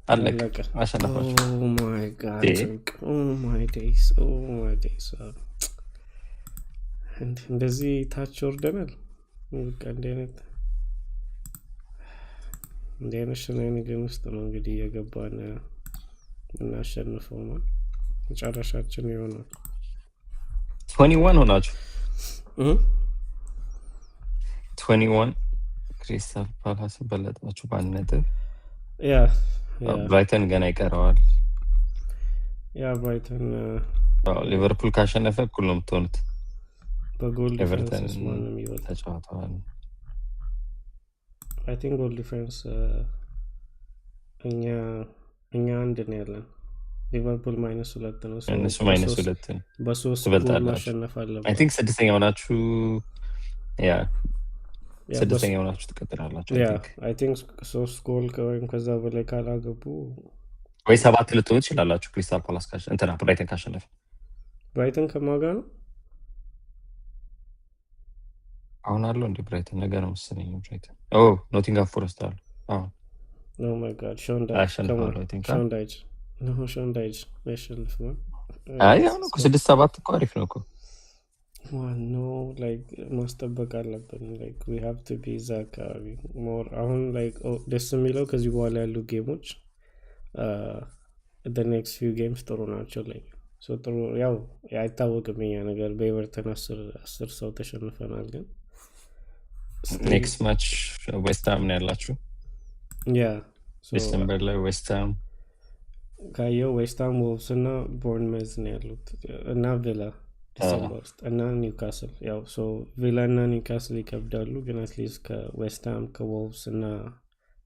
አለቀ አለቀ። አሸነፋችሁ ኦ ማይ ጋድ ኦ ማይ ዴይስ ኦ ማይ ዴይስ እንደዚህ ታች ወርደናል። በቃ እንዲህ አይነት ሸናይነገር ውስጥ ነው እንግዲህ የገባን እናሸንፈው ነው መጨረሻችን ይሆናል። 21 ሆናችሁ 21 ክሪስታል ፓላስ በለጣችሁ በአንድ ነጥብ። ያ ብራይተን ገና ይቀረዋል። ያ ብራይተን ሊቨርፑል ካሸነፈ እኩል ነው የምትሆኑት። በጎል ኤቨርተን ዲፈረንስ ማን ነው የሚበልጥ? ተጫውተዋል። አይ ቲንክ ጎል ዲፈረንስ እኛ አንድ ነው ያለን። ሊቨርፑል -2 ነው። እነሱ -2 ነው። በሶስት ጎል ትበልጣላችሁ። ማሸነፍ አለበት። አይ ቲንክ ስድስተኛ ሆናችሁ ስድስተኛ ሆናችሁ ትቀጥላላችሁ። አይ ቲንክ 3 ጎል ወይም ከዛ በላይ ካላገቡ ወይ 7 ልትሆኑ ትችላላችሁ። ክሪስታል ፓላስ እንትና ብራይተን ካሸነፈ። ብራይተን ከማጋ ነው አሁን አለው እንደ ብራይተን ነገር ነው መሰለኝ። ብራይተን ኖቲንግሃም ፎረስት አለ። ኦ ማይ ጋድ ሾንዳይች ያሸንፍ ነው። አይ አሁን እኮ 6-7 እኮ አሪፍ ነው እኮ። ዋኖ ላይክ ማስጠበቅ አለብን። ላይክ ዊ ሃቭ ቱ ቢ እዛ አካባቢ ሞር። አሁን ላይክ ደስ የሚለው ከዚህ በኋላ ያሉ ጌሞች the next few games ጥሩ ናቸው። ላይክ ሶ ጥሩ ያው አይታወቅም የኛ ነገር። በኤቨርተን 10 ሰው ተሸንፈናል፣ ግን ኔክስት ማች ዌስትሃም ነው ያላችሁ። ያ ዲሰምበር ላይ ዌስትሃም ካየው ዌስትሃም ወልቭስ እና ቦርንመዝ ነው ያሉት እና ቪላ ዲሰምበር ውስጥ እና ኒውካስል። ያው ሶ ቪላ እና ኒውካስል ይከብዳሉ፣ ግን አትሊስት ከዌስትሃም ከወልቭስ እና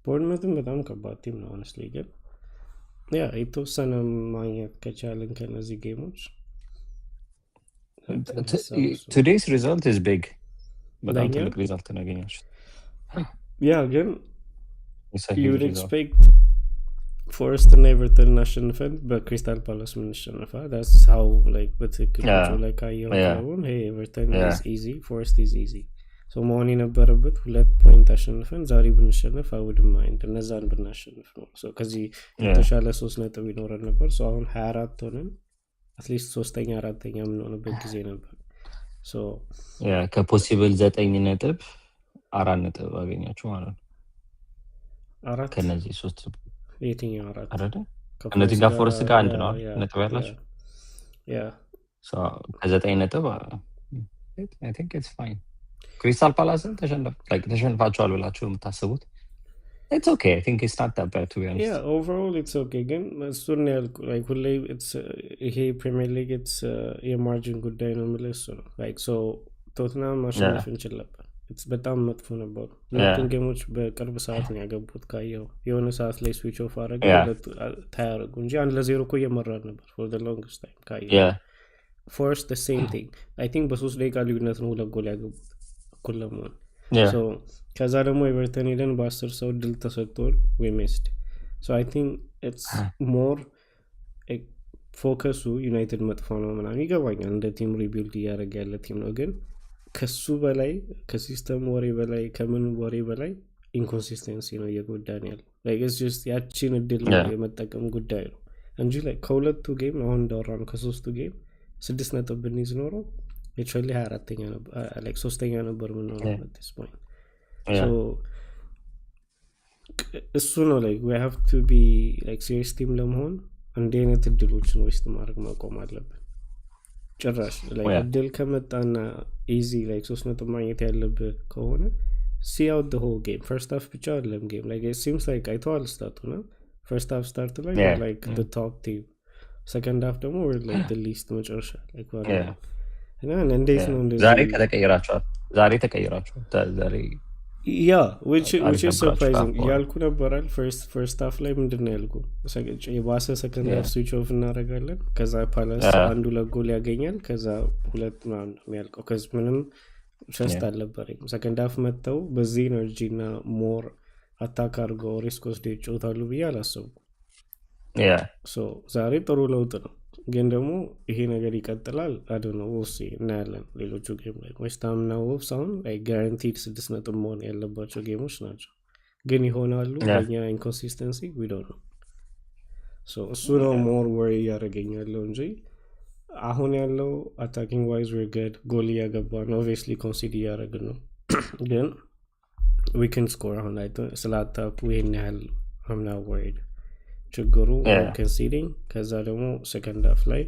ቦርንመዝም በጣም ከባድ ቲም ነው ሆነስሊ። ግን ያ የተወሰነ ማግኘት ከቻልን ከነዚህ ጌሞች ቱዴይስ ሪዛልት ኢዝ ቢግ። በጣም ትልቅ ሪዛልት እናገኛችሁ። ያ ግን you would expect ፎረስት እና ኤቨርተን አሸንፈን በክሪስታል ፓላስ ምንሸነፋ that's how like በትክክል ላይ ካየው አሁን hey ኤቨርተን is easy, ፎረስት is easy so መሆን የነበረበት 2 ፖይንት አሸንፈን ዛሬ ብንሸነፍ I wouldn't mind እነዛን ብናሸንፍ ነው። so ከዚህ የተሻለ 3 ነጥብ ይኖረን ነበር። so አሁን 24 ሆነን አትሊስት 3ኛ 4ኛ የምንሆንበት ጊዜ ነበር። so ከፖሲብል 9 ነጥብ 4 ነጥብ አገኛችሁ ማለት ነው። አራት ከነዚህ 3 የትኛው አራት አይደል? ከነዚህ ጋር ፎረስት ጋር አንድ ነው ነጥብ ያላችሁ። so ከ9 ነጥብ I think it's fine። ክሪስታል ፓላስን ተሸንፋችኋል ብላችሁ የምታስቡት it's okay. I think it's not that bad to be honest. Yeah, overall it's okay። ግን እሱን ያልኩ like ሁሌ ይሄ ፕሪሚየር ሊግ የማርጂን ጉዳይ ነው የምልህ እሱ ነው። like so ቶትናም ማሸነፍ እንችል ነበር። በጣም መጥፎ ነበሩ። ሁለቱም ጌሞች በቅርብ ሰዓት ነው ያገቡት። ካየው የሆነ ሰዓት ላይ ስዊች ኦፍ አደረገ ታያረጉ እንጂ 1-0 እኮ እየመራን ነበር for the longest time። ካየው ፎረስት the same thing I think በ3 ደቂቃ ልዩነት ነው 2 ጎል ያገቡት እኩል ለመሆን። so ከዛ ደግሞ ኤቨርተን ሄደን በ10 ሰው ድል ተሰጥቶን we missed so I think it's more ፎከሱ ዩናይትድ መጥፎ ነው ምናምን ይገባኛል። እንደ ቲም ሪቢልድ እያደረገ ያለ ቲም ነው፣ ግን ከሱ በላይ ከሲስተም ወሬ በላይ ከምን ወሬ በላይ ኢንኮንሲስተንሲ ነው እየጎዳን ያለው። like it's just ያቺን እድል የመጠቀም ጉዳይ ነው እንጂ like ከሁለቱ ጌም አሁን እንዳወራን ከ3ቱ ጌም 6 ነጥብ ብንይዝ ኖሮ actually 24ኛ ነበር like 3ኛ ነበር ምን ነው at this point። so እሱ ነው like we have to be like serious team ለመሆን እንደ አይነት እድሎችን ዌስት ማድረግ ማቆም አለብን። ጭራሽ like እድል ከመጣና easy like 3 ነጥብ ማግኘት ያለብህ ከሆነ see out the whole game first half ብቻ አይደለም game like it seems like አይተዋል ስታቱ ነው first half start ላይ like the top team second half ደግሞ we're like the least መጨረሻ like እና እንዴት ነው እንደዚህ ዛሬ ተቀይራችኋል ዛሬ which is surprising ያልኩ ነበራል። first half ላይ ምንድነው ያልኩ የባሰ second half switch off እናደርጋለን፣ ከዛ ፓላስ አንዱ ለጎል ያገኛል፣ ከዛ 2 ምናምን ነው የሚያልቀው። ከዛ ምንም ሸስት አልነበረኝ። second half መተው በዚህ ኤነርጂ እና ሞር አታክ አድርገው ሪስክ ወስደው ይጫወታሉ ብዬ አላሰብኩም። so ዛሬ ጥሩ ለውጥ ነው፣ ግን ደግሞ ይሄ ነገር ይቀጥላል I don't know we'll see እናያለን። ሌሎቹ ጌም ላይ ዌስትሃም እና ወልቭስ አሁን like guaranteed 6 ነጥብ መሆን ያለባቸው ጌሞች ናቸው፣ ግን ይሆናሉ በእኛ ኢንኮንሲስተንሲ we don't know እሱ ነው ሞር ወሪ እያደረገኝ ያለው እንጂ አሁን ያለው አታኪንግ ዋይዝ ዌር ገድ ጎል እያገባ ነው። ኦብቪየስሊ ኮንሲድ እያደረግን ነው ግን we can score አሁን ላይ ስለ አታኩ ይሄን ያህል I'm not worried። ችግሩ conceding ከዛ ደግሞ second half ላይ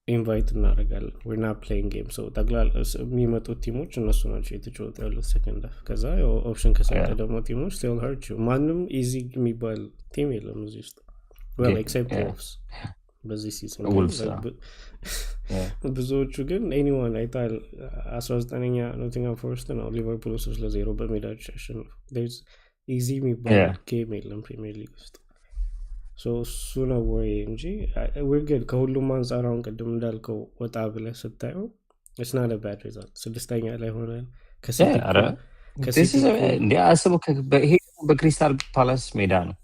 ኢንቫይት እናደርጋለን we're not playing game so ጠቅላላ የሚመጡት ቲሞች እነሱ ናቸው የተጫወቱ ያሉት second half ከዛ ኦፕሽን ከሰጠ ደግሞ ቲሞች they'll hurt you። ማንም ኢዚ የሚባል ቲም የለም እዚህ ውስጥ well except Wolves በዚህ ሲዝን ብዙዎቹ ግን ኤኒዋን አይታል 19ኛ ኖቲንግሃም ፎረስት ነው ሊቨርፑል 3-0 በሜዳቸው ያሸነፉ። ኢዚ የሚባል ጌም የለም ፕሪሚየር ሊግ ውስጥ እሱ ነው ወይ እንጂ we're good ከሁሉም አንጻር አሁን ቅድም እንዳልከው ወጣ ብለህ ስታየው it's not a bad result። 6ኛ ላይ ሆነን አስበው ይሄ በክሪስታል ፓላስ ሜዳ ነው።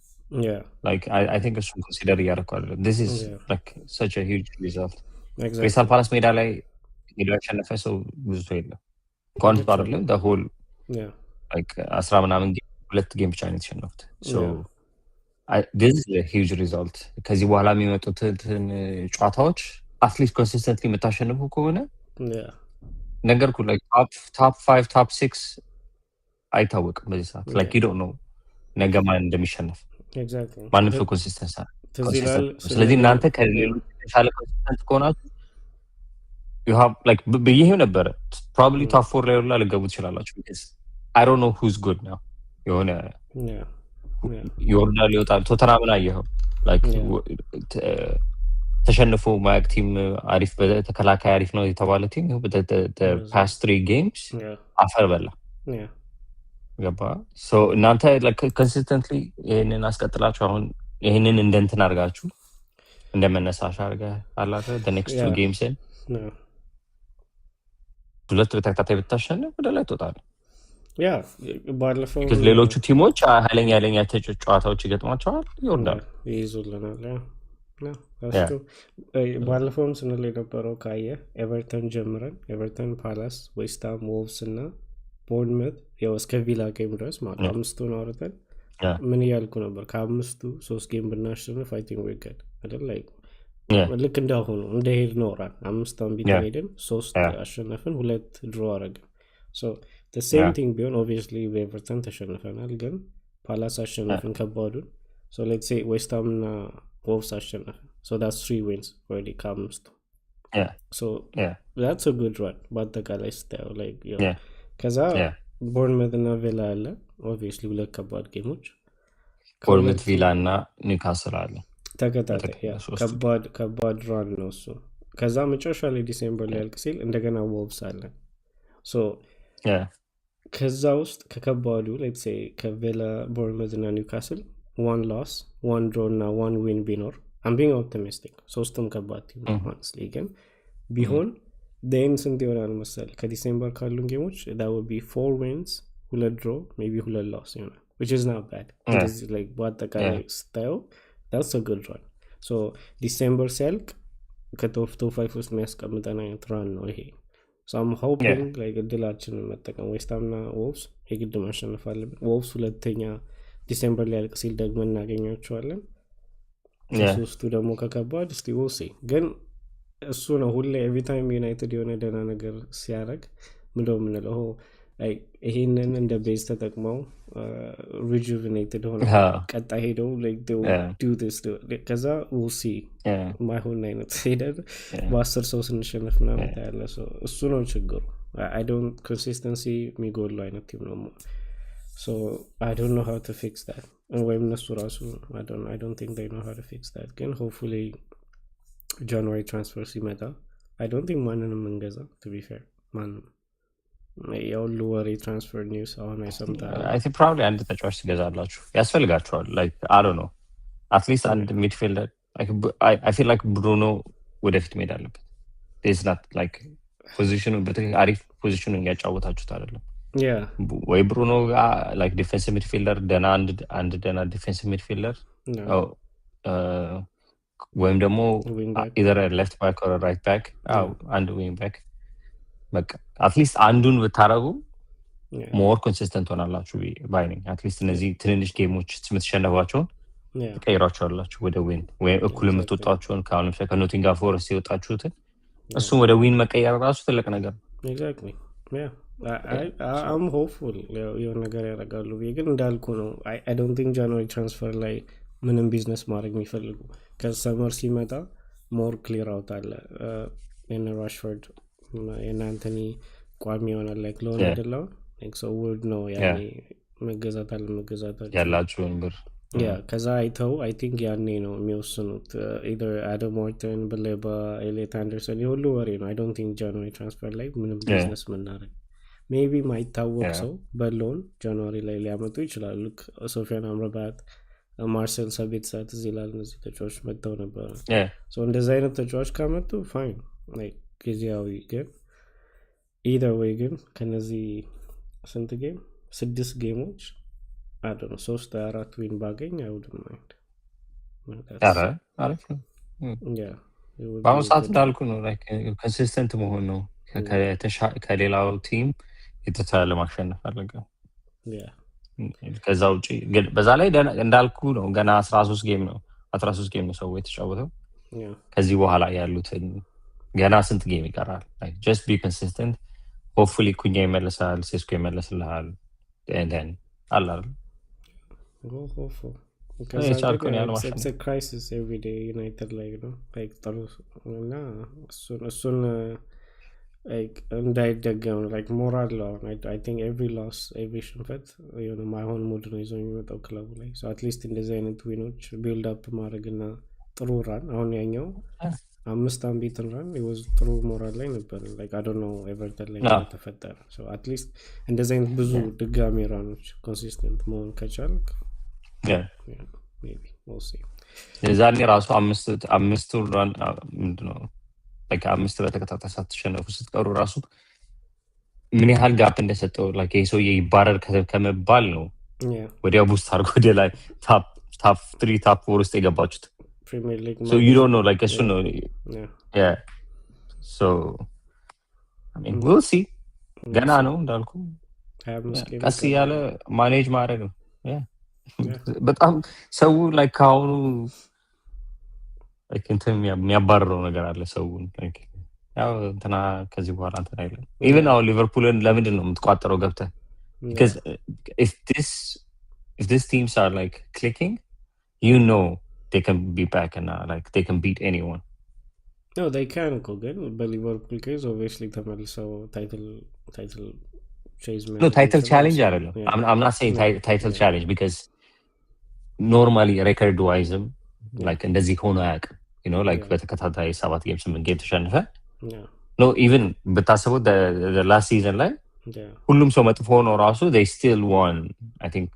like I think it's consider ያረኳል this is like such a huge result። ክሪስታል ፓላስ ሜዳ ላይ ሄዶ ያሸነፈ ሰው ብዙ ሰው የለም እንኳን አይደለም the whole like 10 ምናምን ሁለት ጌም ብቻ ነው የተሸነፉት so this is a huge result። ከዚህ በኋላ የሚመጡትን ጨዋታዎች አትሊስት ኮንሲስተንትሊ የምታሸንፉ ከሆነ ነገርኩ like top 5 top 6 አይታወቅም በዚህ ሰዓት like you don't know ነገ ማን እንደሚሸነፍ ማንም ሰው ኮንሲስተንስ ስለዚህ እናንተ ከሌሎች የተሻለ ኮንሲስተንት ከሆናችሁ you have like ብዬም ነበረ probably top 4 ላይ ሁላ ልገቡ ትችላላችሁ because I don't know who's good now የሆነ ዮርዳን ሊወጣ ቶተናምን አየኸው like ተሸንፎ ማያቅ ቲም አሪፍ በተከላካይ አሪፍ ነው የተባለ ቲም the past 3 games አፈር በላ ገባ so እናንተ like consistently ይሄንን አስቀጥላችሁ አሁን ይሄንን እንደንትን አድርጋችሁ እንደመነሳሻ አድርገህ አላተ the next 2 games ሁለት በተከታታይ ብታሸንፍ ወደ ላይ ትወጣለህ። ባለፈው ሌሎቹ ቲሞች ኃይለኛ ጨዋታዎች ይገጥሟቸዋል ይወርዳሉ ይይዙልናል። ባለፈውም ስንል የነበረው ካየ ኤቨርተን ጀምረን ኤቨርተን፣ ፓላስ፣ ዌስትሃም፣ ወልቭስ እና ቦርንመት ያው እስከ ቪላ ጌም ድረስ ማለት አምስቱን አውርተን ምን እያልኩ ነበር? ከአምስቱ 3 ጌም ብናሸንፍ አይ ቲንክ ዊ ገድ አይደል? ላይክ ልክ እንዳሁኑ እንደሄድ ኖራል 5 አንቢት ሄደን 3 አሸነፍን 2 ድሮ አረግን so the same thing ቢሆን obviously ኤቨርተን ተሸንፈናል ግን ፓላስ አሸነፍን ከባዱን so let's say ዌስትሃም እና ወልቭስ አሸነፍን so that's 3 wins already ከአምስቱ so that's a good run በአጠቃላይ ስታየው like ከዛ ቦርንመት እና ቪላ አለ obviously ሁለት ከባድ ጌሞች ቦርንመት፣ ቪላ እና ኒውካስል አለ ተከታታይ ከባድ ራን ነው እሱ። ከዛ መጨረሻ ላይ ዲሴምበር ላይ ያልቅ ሲል እንደገና ወልቭስ አለ so ከዛ ውስጥ ከከባዱ let's say ከቪላ፣ ቦርንመት እና ኒውካስል 1 loss 1 draw እና 1 win ቢኖር I'm being optimistic ሶስቱም ከባድ ቲም ነው honestly ግን ቢሆን then ስንት ይሆናል መሰለህ ከዲሴምበር ካሉን ጌሞች that would be 4 wins 2 draw maybe 2 loss ይሆናል which is not bad like በአጠቃላይ ስታየው that's a good run so ዲሴምበር ሲያልቅ ከቶፕ 5 ውስጥ የሚያስቀምጠን አይነት ራን ነው ይሄ so I'm hoping like እድላችንን መጠቀም ዌስትሃም እና ወልቭስ የግድ ማሸነፍ አለብን። ወልቭስ ሁለተኛ ዲሴምበር ላይ ያልቅ ሲል ደግሞ እናገኛቸዋለን። ሶስቱ ደግሞ ከከባድ እስቲ we'll see ግን እሱ ነው ሁሌ every time ዩናይትድ የሆነ ደህና ነገር ሲያደርግ ምንድነው የምንለው ይሄንን እንደ ቤዝ ተጠቅመው rejuvenated ሆነ ቀጣ ሄደው like they will do this ከዛ we'll see ማይሆን አይነት ሄደን በ10 ሰው ስንሸነፍ ምናምን ያለ እሱ ነው ችግሩ። I don't consistency የሚጎሉ አይነት ቲም ነው so I don't know how to fix that ወይም እነሱ ራሱ I don't think they know how to fix that ግን hopefully January transfer ሲመጣ I don't think ማንንም እንገዛ to be fair ማንንም የሁሉ ወሬ ትራንስፈር ኒውስ አሁን አይሰምታል I think probably አንድ ተጫዋች ትገዛላችሁ ያስፈልጋችኋል like I don't know at least አንድ midfielder like I feel like Bruno ወደፊት መሄድ አለበት there's not like position በተለይ አሪፍ ፖዚሽኑን እያጫወታችሁት አይደለም ወይ ብሩኖ like defensive midfielder ደና አንድ ደና defensive midfielder ወይም ደግሞ either left back or right back አንድ wing back በቃ አትሊስት አንዱን ብታረጉ ሞር ኮንሲስተንት ሆናላችሁ ባይ ነኝ። አትሊስት እነዚህ ትንንሽ ጌሞች የምትሸነፏቸውን ትቀይሯቸዋላችሁ ወደ ዊን ወይም እኩል የምትወጣቸውን ከአሁን ለምሳሌ ከኖቲንጋም ፎረስት የወጣችሁትን እሱም ወደ ዊን መቀየር ራሱ ትልቅ ነገር ኤግዛክትሊ አም ሆፕፉል የሆነ ነገር ያደርጋሉ ብዬ ግን እንዳልኩ ነው። አይ ዶንት ቲንክ ጃንዋሪ ትራንስፈር ላይ ምንም ቢዝነስ ማድረግ የሚፈልጉ ከሰመር ሲመጣ ሞር ክሊር አውት አለ። የነ ራሽፎርድ የነ አንቶኒ ቋሚ ይሆናል ላይክ ለሆነ አይደለም ሰው ውድ ነው ያኔ መገዛት አለ መገዛት ያላችሁን ብር ከዛ አይተው አይ ቲንክ ያኔ ነው የሚወስኑት። ኢዘር አደም ዋርተን በሌባ ኤሌት አንደርሰን የሁሉ ወሬ ነው። አይ ዶንት ቲንክ ጃንዋሪ ትራንስፈር ላይ ምንም ቢዝነስ ምናደርግ ሜቢ ማይታወቅ ሰው በሎን ጃንዋሪ ላይ ሊያመጡ ይችላሉ። ልክ ሶፊያን አምረባት ማርሴል ሰቤት ሰዓት እዚህ ይላል እነዚህ ተጫዋች መጥተው ነበረ። እንደዚህ አይነት ተጫዋች ካመጡ ፋይን ጊዜያዊ ግን ኢዘር ወይ ግን ከነዚህ ስንት ጌም 6 ጌሞች አዶ ነው 3-4 ዊን ባገኝ አይውድም ማይንድ በአሁኑ ሰዓት እንዳልኩ ነው ኮንሲስተንት መሆን ነው ከሌላው ቲም የተሻለ ማሸነፍ አለገ። ከዛ ውጭ በዛ ላይ እንዳልኩ ነው ገና 13 ጌም ነው ሰው የተጫወተው። ከዚህ በኋላ ያሉትን ገና ስንት ጌም ይቀራል። ጀስት ቢ ኮንሲስተንት ሆፕፉሊ ኩኛ ይመለሳል፣ ሴስኮ ይመለስልሃል then አላል የቻልኩን ያለ ማሸነፍ ክራይሲስ ኤቭሪ ዴይ ዩናይትድ ላይ ነው ጥሩ እና እሱን እንዳይደገም ላይክ ሞራል ነው። አይ ቲንክ ኤቭሪ ሎስ ኤቭሪ ሽንፈት የሆነ ማይሆን ሙድ ነው ይዞ የሚመጣው ክለቡ ላይ። ሶ አትሊስት እንደዚህ አይነት ዊኖች ቢልድ አፕ ማድረግ እና ጥሩ ራን አሁን ያኛው 5 አንቢትን ራን ይወዝ ጥሩ ሞራል ላይ ነበር። ላይክ አይ ዶንት ኖ ኤቨርተን ላይ ተፈጠረ። ሶ አትሊስት እንደዚህ አይነት ብዙ ድጋሚ ራኖች ኮንሲስተንት መሆን ከቻልክ ሜቢ ዊል ሲ የዛኔ ራሱ አምስቱ ራን ምንድነው like 5 በተከታታይ ሳትሸነፉ ስትቀሩ ራሱ ምን ያህል ጋፕ እንደሰጠው like ይሄ ሰውዬ ይባረር ከመባል ነው ወዲያው ቡስት አድርጎ ወደ ላይ ታፕ 3 ታፕ 4 ውስጥ የገባችሁት ፕሪሚየር ሊግ so you don't know like እሱ ነው so I mean we'll see ገና ነው እንዳልኩ ቀስ ያለ ማኔጅ ማድረግ ነው በጣም ሰው like አሁኑ እንትን የሚያባርረው ነገር አለ ሰውን ያው እንትና ከዚህ በኋላ እንትና አይደለም even አሁን ሊቨርፑልን ለምንድን ነው የምትቋጠረው ገብተህ because if this teams are like clicking you know they can be back and like they can beat anyone. No they can go ግን በሊቨርፑል case obviously ተመልሰው title chase no title challenge አይደለም I'm not saying title challenge because normally record wise like እንደዚህ ሆኖ አያውቅም you know like በተከታታይ 7 ጌም 8 ጌም ተሸንፈ no even በታሰበው the last season ላይ ሁሉም ሰው መጥፎ ነው ራሱ they still won I think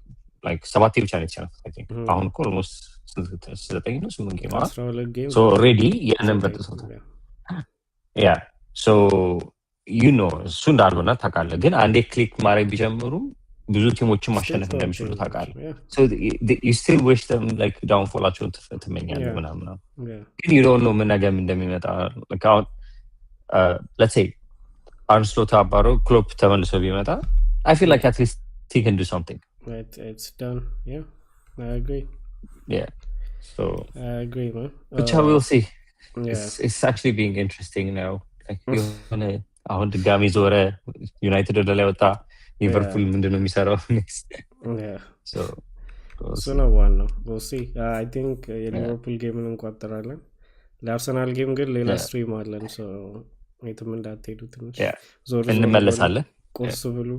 like 7 ብቻ ነው የተሸነፉት I think አሁን እኮ almost 9 ነው 8 ጌም ነው so already ያንን በጥሶታል yeah so you know እሱ እንዳልሆነ ታውቃለህ ግን አንዴ ክሊክ ማድረግ ቢጀምሩ ብዙ ቲሞችን ማሸነፍ እንደሚችሉ ታውቃለህ so you still wish them like downfallአቸውን ትመኛለህ ምናምን ግን you don't know ምን ነገር እንደሚመጣ like let's say አርንስሎት አባሮ ክሎፕ ተመልሶ ቢመጣ I feel like at least he can do something it's done yeah I agree yeah so I agree man which I will see it's actually being interesting now like አሁን ድጋሚ ዞረ ዩናይትድ ወደ ላይ ወጣ ሊቨርፑል ምንድነው የሚሰራው next so so no one no we'll see I think የሊቨርፑል ጌምን እንቋጠራለን ለአርሰናል ጌም ግን ሌላ ስትሪም አለን so የትም እንዳትሄዱ ትንሽ ዞር እንመለሳለን ቁርስ ብሉ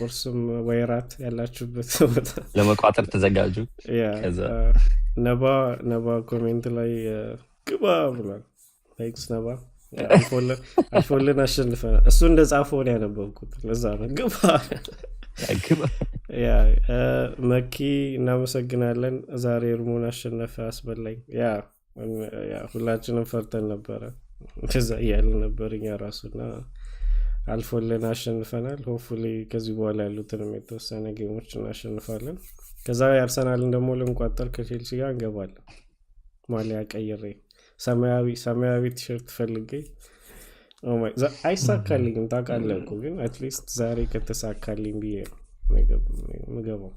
ቁርስም ወይራት ያላችሁበት ቦታ ለመቋጠር ተዘጋጁ ከዛ ነባ ኮሜንት ላይ ግባ ብሏል ታንክስ ነባ አልፎልን አሸንፈን እሱ እንደጻፈው ነው ያነበብኩት ለዛ ነው ግባ ያ መኪ እናመሰግናለን ዛሬ እርሙን አሸነፈ አስበላኝ ያ ሁላችንም ፈርተን ነበረ ከዛ ያለ ነበርኛ ራሱና አልፎልን አሸንፈናል ሆፕፉሊ ከዚህ በኋላ ያሉትንም የተወሰነ ጌሞች እናሸንፋለን ከዛ የአርሰናልን ደግሞ ልንቋጠር ከቼልሲ ጋር እንገባለን ማሊያ ቀይሬ ሰማያዊ ቲሸርት ፈልጌ አይሳካልኝም ታውቃለህ እኮ ግን አትሊስት ዛሬ ከተሳካልኝ ብዬ ነው ምገባው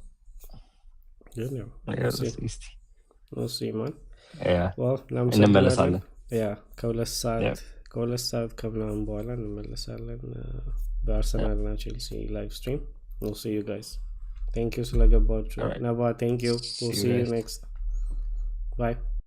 ግን ያው we'll see man. Yeah. well እንመለሳለን። ከሁለት ሰዓት ከምናምን በኋላ እንመለሳለን በአርሰናል እና ቼልሲ ላይቭ ስትሪም we'll see you guys. Thank you ስለገባችሁ. Nava, thank you. We'll see you next. Bye.